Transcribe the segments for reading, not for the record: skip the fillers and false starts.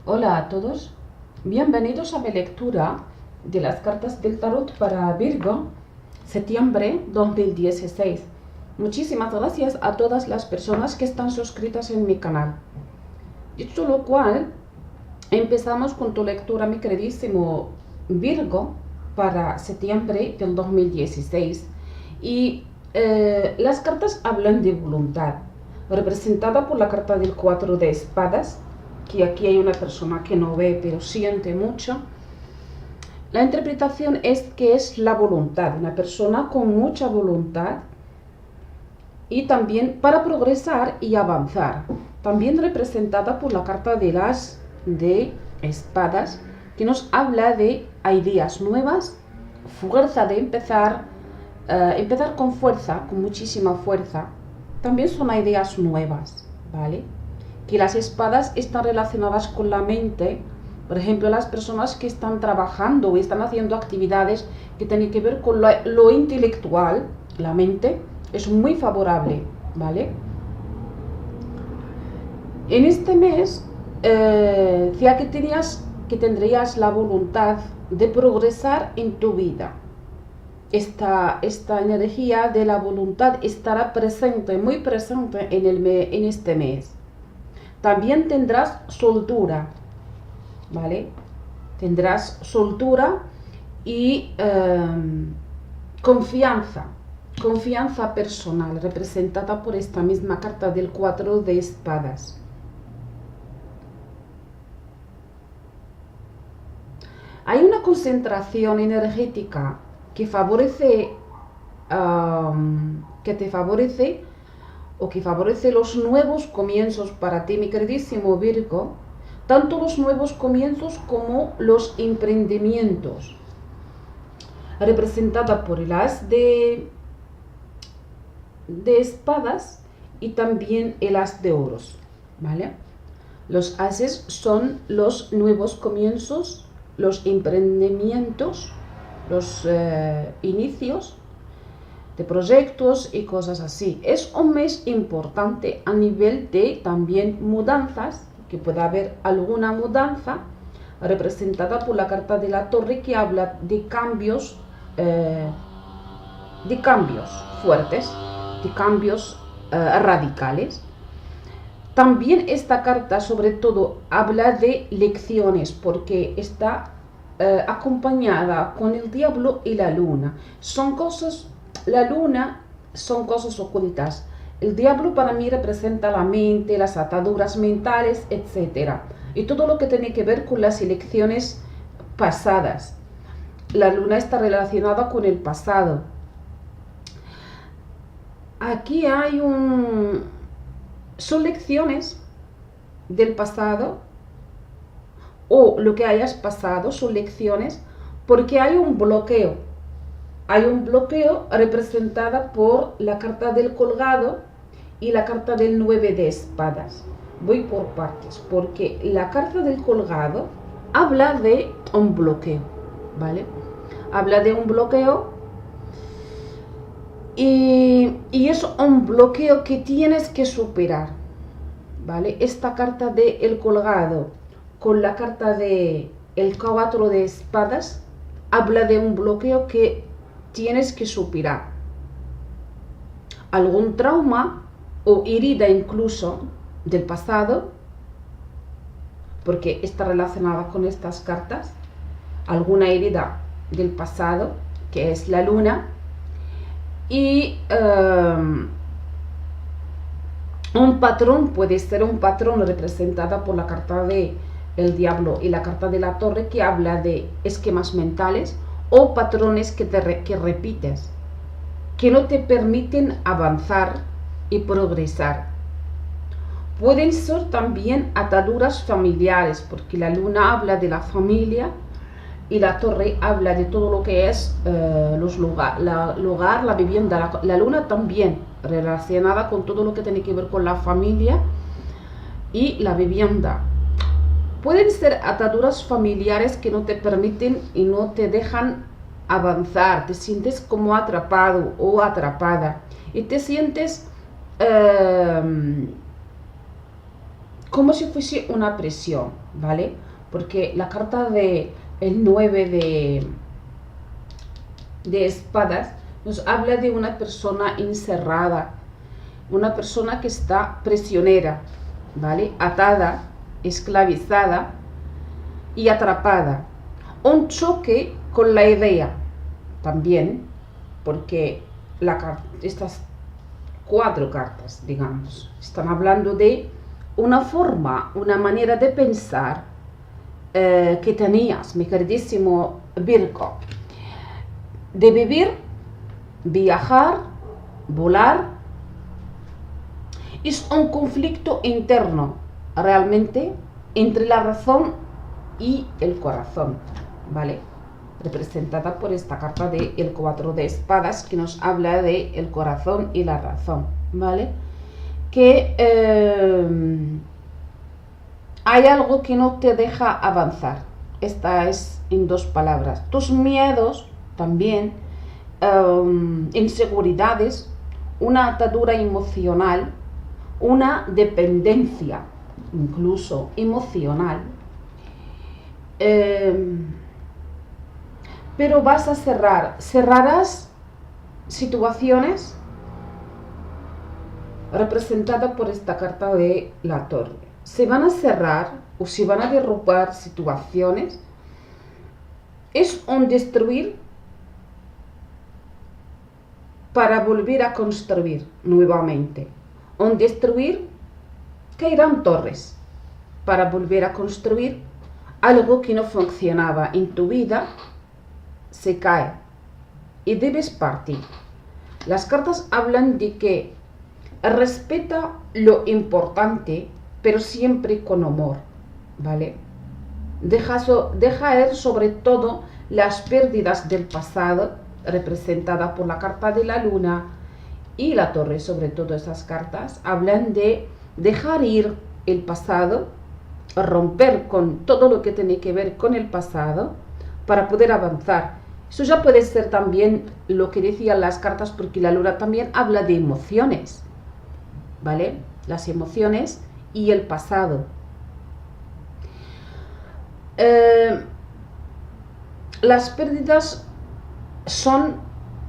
Hola a todos, bienvenidos a mi lectura de las cartas del tarot para Virgo Septiembre 2016. Muchísimas gracias a todas las personas que están suscritas en mi canal. Dicho lo cual, empezamos con tu lectura, mi queridísimo Virgo, para septiembre del 2016. Y las cartas hablan de voluntad, representada por la carta del 4 de espadas, que aquí hay una persona que no ve pero siente mucho. La interpretación es que es la voluntad, una persona con mucha voluntad y también para progresar y avanzar. También representada por la carta de las de espadas, que nos habla de ideas nuevas, fuerza de empezar con fuerza, con muchísima fuerza. También son ideas nuevas, ¿vale? Que las espadas están relacionadas con la mente. Por ejemplo, las personas que están trabajando o están haciendo actividades que tienen que ver con lo intelectual, la mente, es muy favorable, ¿vale? En este mes, ya que tendrías la voluntad de progresar en tu vida. Esta energía de la voluntad estará presente, muy presente en este mes. También tendrás soltura, ¿vale? Tendrás soltura y confianza personal, representada por esta misma carta del 4 de espadas. Hay una concentración energética que favorece, te favorece o que favorece los nuevos comienzos para ti, mi queridísimo Virgo, tanto los nuevos comienzos como los emprendimientos, representada por el as de espadas y también el as de oros, ¿vale? Los ases son los nuevos comienzos, los emprendimientos, los inicios de proyectos y cosas así. Es un mes importante a nivel de también mudanzas, que puede haber alguna mudanza representada por la carta de la torre, que habla de cambios fuertes, de cambios radicales. También esta carta sobre todo habla de lecciones, porque está acompañada con el diablo y la luna. La luna son cosas ocultas. El diablo para mí representa la mente, las ataduras mentales, etc. Y todo lo que tiene que ver con las elecciones pasadas. La luna está relacionada con el pasado. Aquí hay son lecciones del pasado, o lo que hayas pasado son lecciones, porque hay un bloqueo. Hay un bloqueo representada por la carta del colgado y la carta del 9 de espadas. Voy por partes, porque la carta del colgado habla de un bloqueo, ¿vale? Habla de un bloqueo y es un bloqueo que tienes que superar, ¿vale? Esta carta del colgado con la carta de el 4 de espadas habla de un bloqueo que tienes que superar. Algún trauma o herida incluso del pasado, porque está relacionada con estas cartas, alguna herida del pasado, que es la luna, y un patrón, puede ser un patrón representada por la carta de el diablo y la carta de la torre, que habla de esquemas mentales o patrones que repites, que no te permiten avanzar y progresar. Pueden ser también ataduras familiares, porque la luna habla de la familia y la torre habla de todo lo que es el hogar, la vivienda. La luna también relacionada con todo lo que tiene que ver con la familia y la vivienda. Pueden ser ataduras familiares que no te permiten y no te dejan avanzar. Te sientes como atrapado o atrapada y te sientes como si fuese una presión, ¿vale? Porque la carta de el 9 de espadas nos habla de una persona encerrada, una persona que está prisionera, ¿vale? Atada, esclavizada y atrapada. Un choque con la idea también, porque estas 4 cartas, digamos, están hablando de una forma, una manera de pensar que tenías, mi queridísimo Virgo, de vivir, viajar, volar. Es un conflicto interno realmente entre la razón y el corazón, ¿vale? Representada por esta carta de el 4 de espadas, que nos habla de el corazón y la razón, ¿vale? Que hay algo que no te deja avanzar. Esta es en 2 palabras. Tus miedos también, inseguridades, una atadura emocional, una dependencia incluso emocional. Pero vas a cerrarás situaciones representadas por esta carta de la torre. Se van a cerrar o se van a derrumbar situaciones. Es un destruir para volver a construir nuevamente. Un destruir, caerán torres para volver a construir algo que no funcionaba en tu vida. Se cae y debes partir. Las cartas hablan de que respeta lo importante, pero siempre con amor, ¿vale? Deja ir sobre todo las pérdidas del pasado, representadas por la carta de la luna y la torre. Sobre todo esas cartas hablan de dejar ir el pasado, romper con todo lo que tiene que ver con el pasado para poder avanzar. Eso ya puede ser también lo que decían las cartas, porque la luna también habla de emociones, ¿vale? Las emociones y el pasado. Las pérdidas son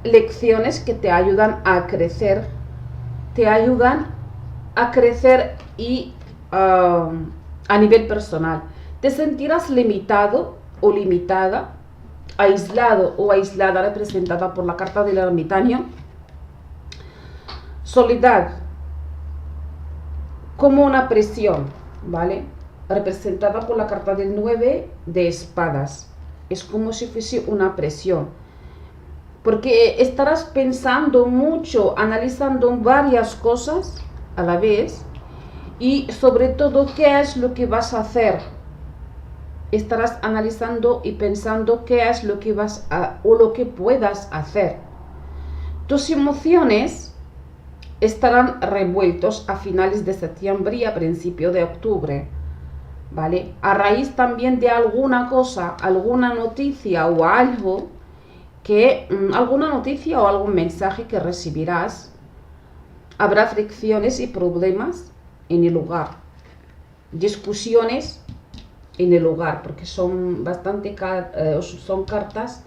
lecciones que te ayudan a crecer, y a nivel personal. Te sentirás limitado o limitada, aislado o aislada, representada por la carta del ermitaño. Soledad, como una presión, ¿vale? Representada por la carta del 9 de espadas. Es como si fuese una presión, porque estarás pensando mucho, analizando varias cosas a la vez, y sobre todo qué es lo que vas a hacer. Estarás analizando y pensando qué es lo que vas a, o lo que puedas hacer. Tus emociones estarán revueltos a finales de septiembre y a principios de octubre, ¿vale? A raíz también de alguna cosa, alguna noticia o algo alguna noticia o algún mensaje que recibirás. Habrá fricciones y problemas en el hogar, discusiones en el hogar, porque son son cartas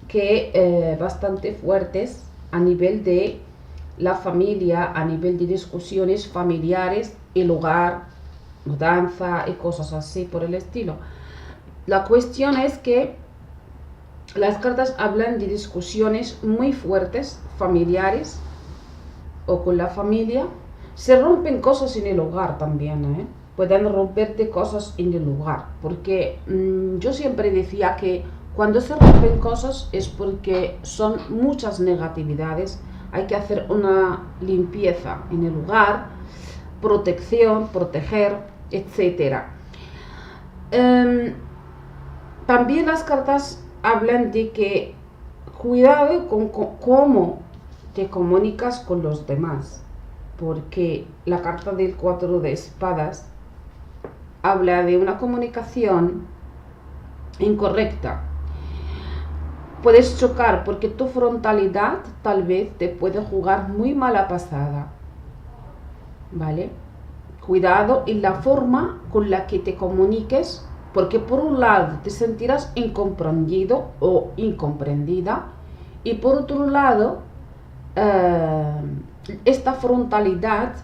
que bastante fuertes a nivel de la familia, a nivel de discusiones familiares, el hogar, mudanza y cosas así por el estilo. La cuestión es que las cartas hablan de discusiones muy fuertes, familiares o con la familia. Se rompen cosas en el hogar también, ¿eh? Pueden romperte cosas en el hogar, porque yo siempre decía que cuando se rompen cosas es porque son muchas negatividades. Hay que hacer una limpieza en el hogar, protección, proteger, etc. También las cartas hablan de que cuidado con cómo te comunicas con los demás, porque la carta del 4 de espadas habla de una comunicación incorrecta. Puedes chocar porque tu frontalidad tal vez te puede jugar muy mala pasada, ¿vale? Cuidado en la forma con la que te comuniques, porque por un lado te sentirás incomprendido o incomprendida y por otro lado eh, esta frontalidad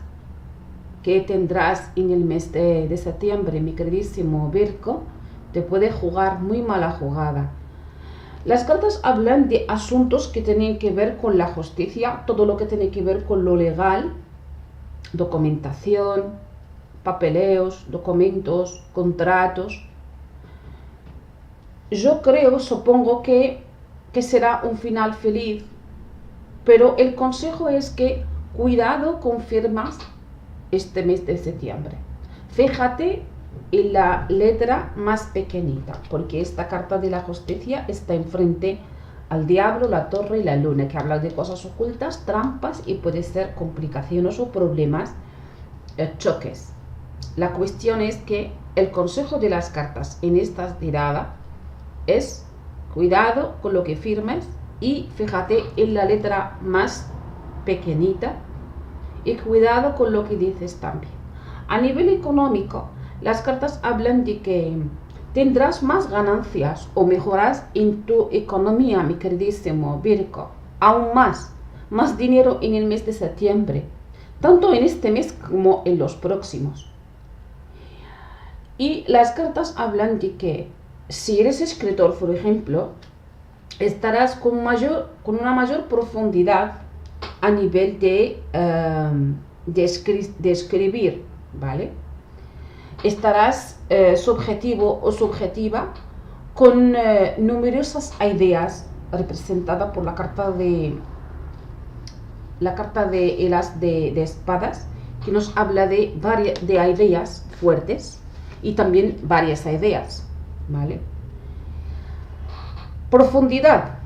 que tendrás en el mes de septiembre, mi queridísimo Virgo, te puede jugar muy mala jugada. Las cartas hablan de asuntos que tienen que ver con la justicia, todo lo que tiene que ver con lo legal, documentación, papeleos, documentos, contratos. Yo creo, supongo que será un final feliz, pero el consejo es que cuidado con firmas este mes de septiembre. Fíjate en la letra más pequeñita, porque esta carta de la justicia está enfrente al diablo, la torre y la luna, que habla de cosas ocultas, trampas y puede ser complicaciones o problemas, choques. La cuestión es que el consejo de las cartas en esta tirada es cuidado con lo que firmes y fíjate en la letra más pequeñita y cuidado con lo que dices también. A nivel económico, las cartas hablan de que tendrás más ganancias o mejoras en tu economía, mi queridísimo Virgo, aún más dinero en el mes de septiembre, tanto en este mes como en los próximos. Y las cartas hablan de que si eres escritor, por ejemplo, estarás con una mayor profundidad a nivel de escribir, ¿vale? Estarás subjetivo o subjetiva con numerosas ideas representadas por la carta de el as de espadas, que nos habla de ideas fuertes y también varias ideas, ¿vale? Profundidad.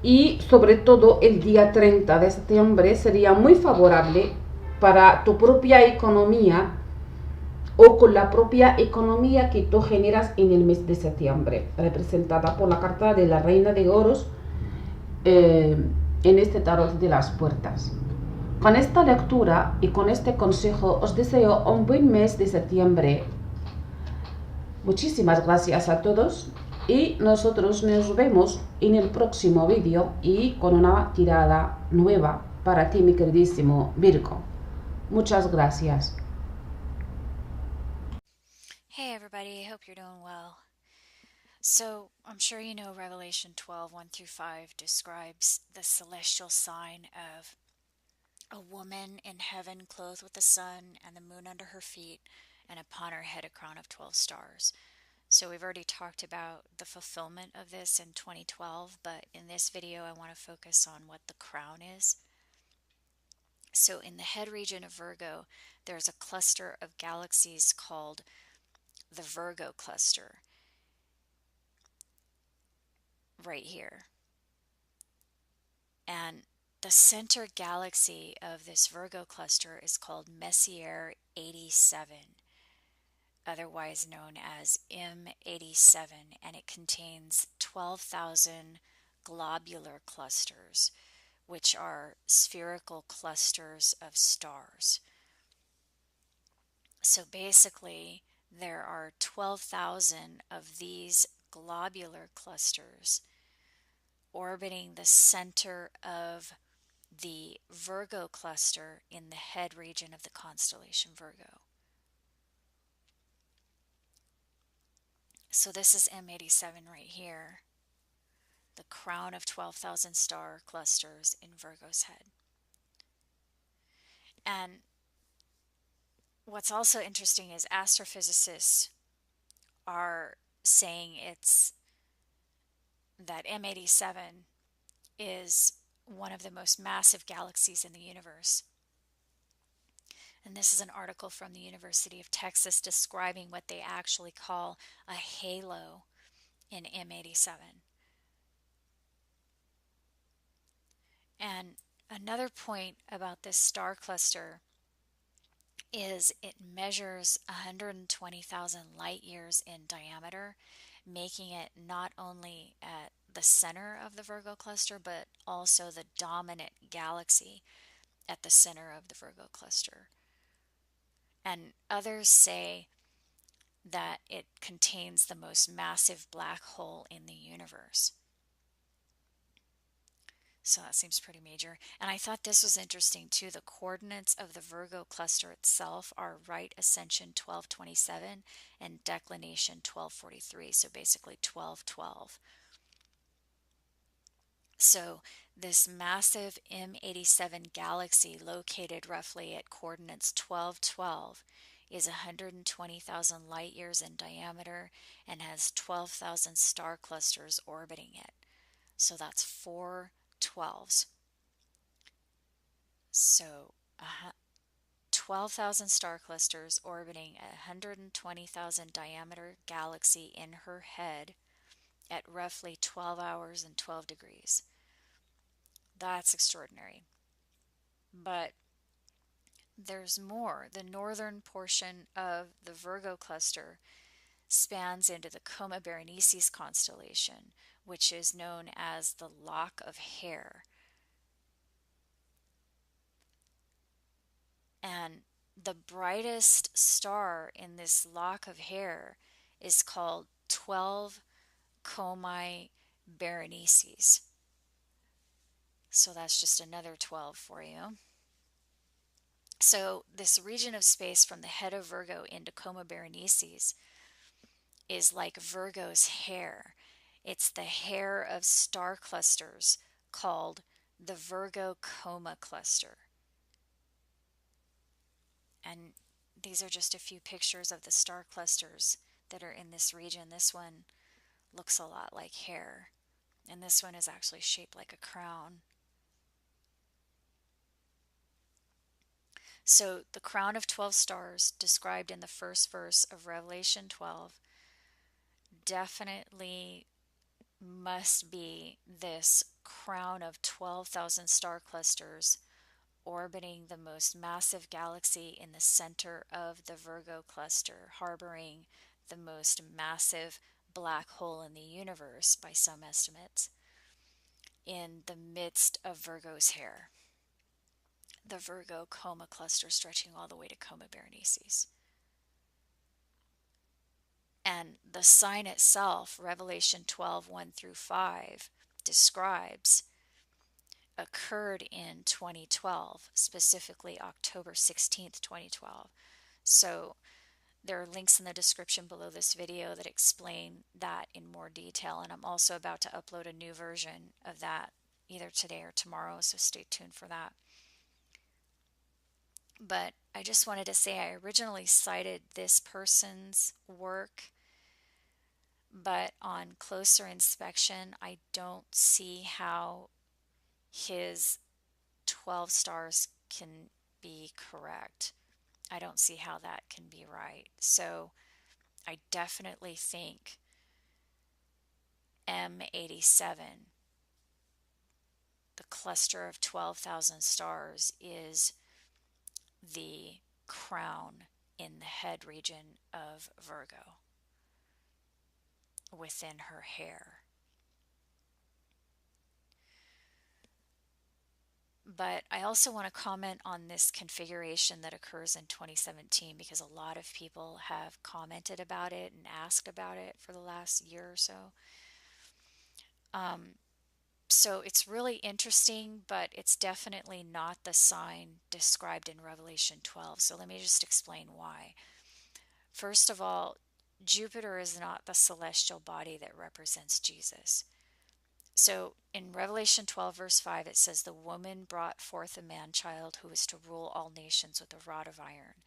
Y sobre todo el día 30 de septiembre sería muy favorable para tu propia economía o con la propia economía que tú generas en el mes de septiembre, representada por la carta de la Reina de Oros en este tarot de las puertas. Con esta lectura y con este consejo os deseo un buen mes de septiembre. Muchísimas gracias a todos y nosotros nos vemos en el próximo vídeo y con una tirada nueva para ti, mi queridísimo Virgo. Muchas gracias. Hey everybody, I hope you're doing well. So, I'm sure you know Revelation 12, 1 through 5 describes the celestial sign of a woman in heaven clothed with the sun and the moon under her feet, and upon her head a crown of 12 stars. So, we've already talked about the fulfillment of this in 2012, but in this video I want to focus on what the crown is. So, in the head region of Virgo, there's a cluster of galaxies called the Virgo cluster. Right here. And the center galaxy of this Virgo cluster is called Messier 87, otherwise known as M87, and it contains 12,000 globular clusters, which are spherical clusters of stars. So basically, there are 12,000 of these globular clusters orbiting the center of the Virgo cluster in the head region of the constellation Virgo. So this is M87 right here, the crown of 12,000 star clusters in Virgo's head. And what's also interesting is astrophysicists are saying that M87 is one of the most massive galaxies in the universe. And this is an article from the University of Texas describing what they actually call a halo in M87. And another point about this star cluster is it measures 120,000 light years in diameter, making it not only at the center of the Virgo cluster, but also the dominant galaxy at the center of the Virgo cluster. And others say that it contains the most massive black hole in the universe. So that seems pretty major. And I thought this was interesting too. The coordinates of the Virgo cluster itself are right ascension 1227 and declination 1243. So basically 1212. So this massive M87 galaxy located roughly at coordinates 1212 is 120,000 light years in diameter and has 12,000 star clusters orbiting it. So that's four 12s. So 12,000 star clusters orbiting a 120,000 diameter galaxy in her head at roughly 12 hours and 12 degrees. That's extraordinary. But there's more. The northern portion of the Virgo cluster spans into the Coma Berenices constellation, which is known as the Lock of Hair. And the brightest star in this lock of hair is called 12 Comae Berenices. So that's just another 12 for you. So this region of space from the head of Virgo into Coma Berenices is like Virgo's hair. It's the hair of star clusters called the Virgo Coma cluster. And these are just a few pictures of the star clusters that are in this region. This one looks a lot like hair, and this one is actually shaped like a crown. So the crown of 12 stars described in the first verse of Revelation 12 definitely must be this crown of 12,000 star clusters orbiting the most massive galaxy in the center of the Virgo cluster, harboring the most massive black hole in the universe by some estimates, in the midst of Virgo's hair. The Virgo Coma cluster stretching all the way to Coma Berenices. And the sign itself, Revelation 12, 1 through 5, describes occurred in 2012, specifically October 16th, 2012. So there are links in the description below this video that explain that in more detail, and I'm also about to upload a new version of that either today or tomorrow, so stay tuned for that. But I just wanted to say I originally cited this person's work, but on closer inspection, I don't see how his 12 stars can be correct. I don't see how that can be right. So I definitely think M87, the cluster of 12,000 stars, is the crown in the head region of Virgo within her hair. But I also want to comment on this configuration that occurs in 2017 because a lot of people have commented about it and asked about it for the last year or so. So it's really interesting, but it's definitely not the sign described in Revelation 12. So let me just explain why. First of all, Jupiter is not the celestial body that represents Jesus. So in Revelation 12, verse 5, it says, "The woman brought forth a man child who is to rule all nations with a rod of iron."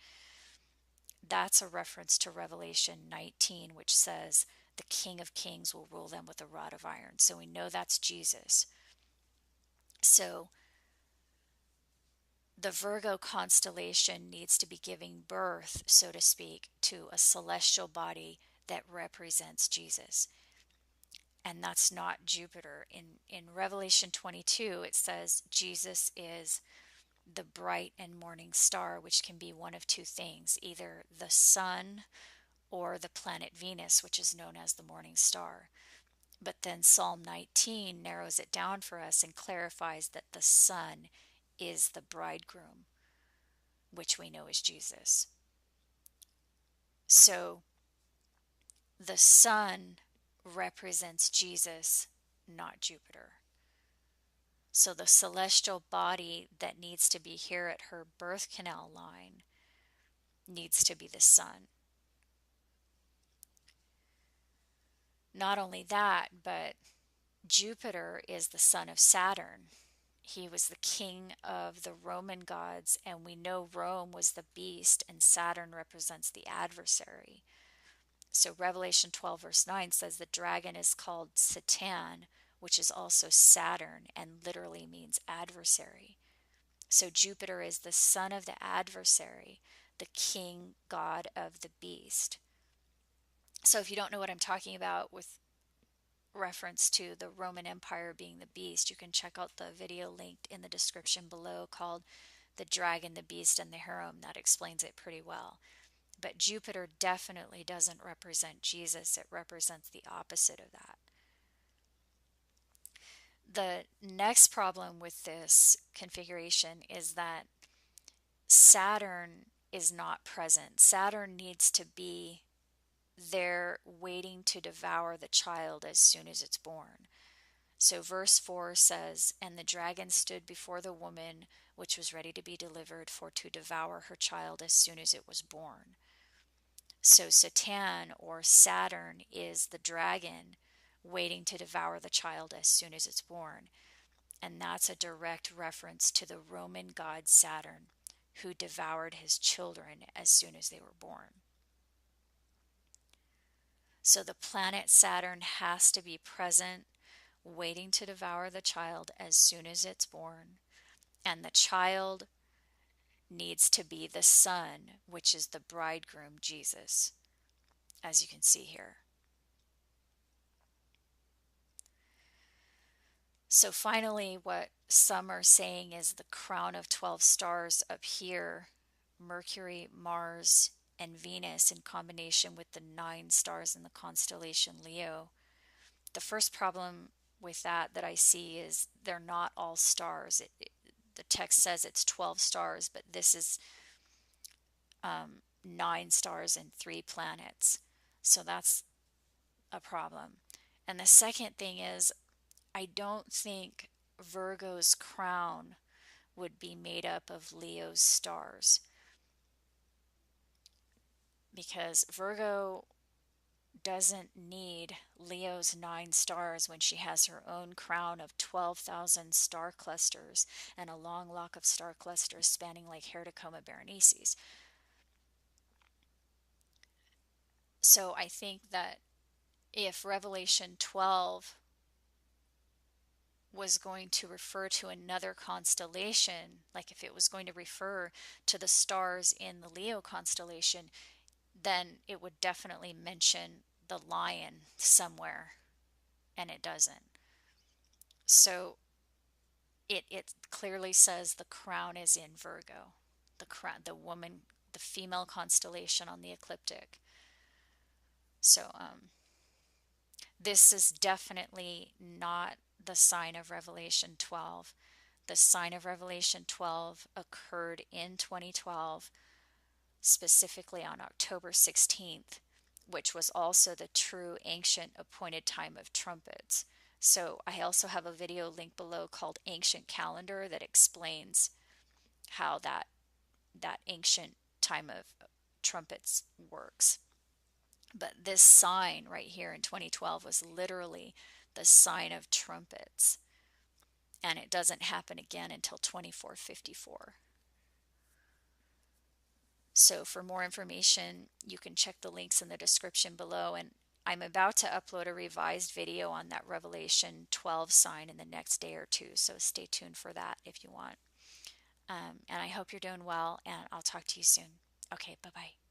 That's a reference to Revelation 19, which says, "The King of Kings will rule them with a rod of iron." So we know that's Jesus. So the Virgo constellation needs to be giving birth, so to speak, to a celestial body that represents Jesus. And that's not Jupiter. In Revelation 22, it says Jesus is the bright and morning star, which can be one of two things, either the sun or the planet Venus, which is known as the morning star. But then Psalm 19 narrows it down for us and clarifies that the sun is the bridegroom, which we know is Jesus. So the sun represents Jesus, not Jupiter. So the celestial body that needs to be here at her birth canal line needs to be the sun. Not only that, but Jupiter is the son of Saturn. He was the king of the Roman gods, and we know Rome was the beast, and Saturn represents the adversary. So Revelation 12, verse 9 says the dragon is called Satan, which is also Saturn and literally means adversary. So Jupiter is the son of the adversary, the king god of the beast. So if you don't know what I'm talking about with reference to the Roman Empire being the beast, you can check out the video linked in the description below called The Dragon, the Beast, and the Harem. That explains it pretty well. But Jupiter definitely doesn't represent Jesus. It represents the opposite of that. The next problem with this configuration is that Saturn is not present. Saturn needs to be there waiting to devour the child as soon as it's born. So verse 4 says, "And the dragon stood before the woman which was ready to be delivered for to devour her child as soon as it was born." So Satan or Saturn is the dragon waiting to devour the child as soon as it's born. And that's a direct reference to the Roman god Saturn, who devoured his children as soon as they were born. So the planet Saturn has to be present, waiting to devour the child as soon as it's born. And the child needs to be the son, which is the bridegroom, Jesus, as you can see here. So finally, what some are saying is the crown of 12 stars up here, Mercury, Mars, and Venus in combination with the 9 stars in the constellation Leo. The first problem with that I see is they're not all stars. The text says it's 12 stars, but this is 9 stars and 3 planets. So that's a problem. And the second thing is, I don't think Virgo's crown would be made up of Leo's stars, because Virgo doesn't need Leo's 9 stars when she has her own crown of 12,000 star clusters and a long lock of star clusters spanning like Herticoma Berenices. So I think that if Revelation 12 was going to refer to another constellation, like if it was going to refer to the stars in the Leo constellation, then it would definitely mention the lion somewhere, and it doesn't. So it clearly says the crown is in Virgo, the crown, the woman, the female constellation on the ecliptic. So this is definitely not the sign of Revelation 12. The sign of Revelation 12 occurred in 2012, specifically on October 16th, which was also the true ancient appointed time of trumpets. So I also have a video link below called Ancient Calendar that explains how that ancient time of trumpets works. But this sign right here in 2012 was literally the sign of trumpets. And it doesn't happen again until 2454. So for more information, you can check the links in the description below. And I'm about to upload a revised video on that Revelation 12 sign in the next day or two. So stay tuned for that if you want. And I hope you're doing well, and I'll talk to you soon. Okay, bye-bye.